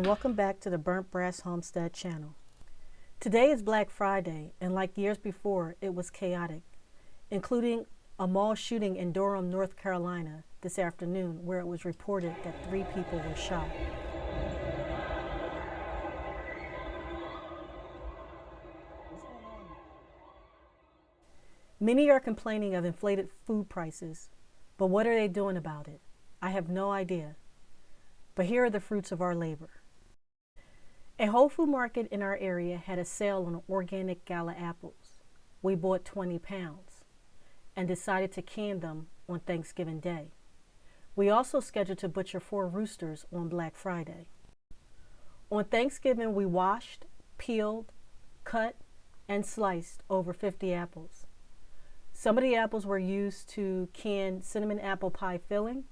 welcome back to the Burnt Brass Homestead channel. Today is Black Friday, and like years before, it was chaotic, including a mall shooting in Durham, North Carolina this afternoon, where it was reported that 3 people were shot. Many are complaining of inflated food prices, but what are they doing about it? I have no idea. But here are the fruits of our labor. A Whole Food market in our area had a sale on organic gala apples. We bought 20 pounds and decided to can them on Thanksgiving Day. We also scheduled to butcher 4 roosters on Black Friday. On Thanksgiving, we washed, peeled, cut, and sliced over 50 apples. Some of the apples were used to can cinnamon apple pie filling.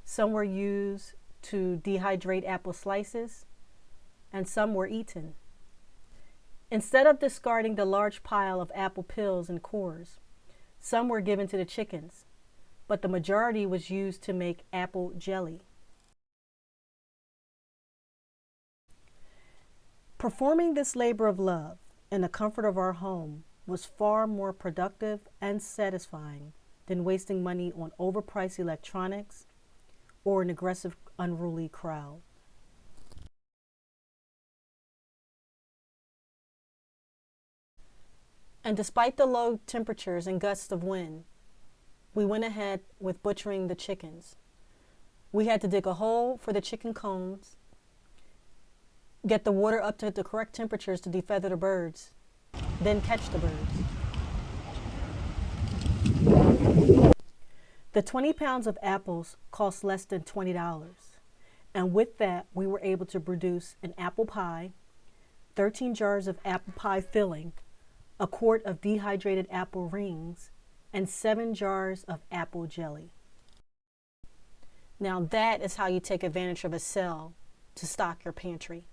Some were used to dehydrate apple slices, and some were eaten. Instead of discarding the large pile of apple peels and cores, some were given to the chickens, but the majority was used to make apple jelly. Performing this labor of love in the comfort of our home was far more productive and satisfying than wasting money on overpriced electronics or an aggressive, unruly crowd. And despite the low temperatures and gusts of wind, we went ahead with butchering the chickens. We had to dig a hole for the chicken combs, get the water up to the correct temperatures to defeather the birds, then catch the birds. The 20 pounds of apples cost less than $20. And with that, we were able to produce an apple pie, 13 jars of apple pie filling, a quart of dehydrated apple rings, and 7 jars of apple jelly. Now that is how you take advantage of a sale to stock your pantry.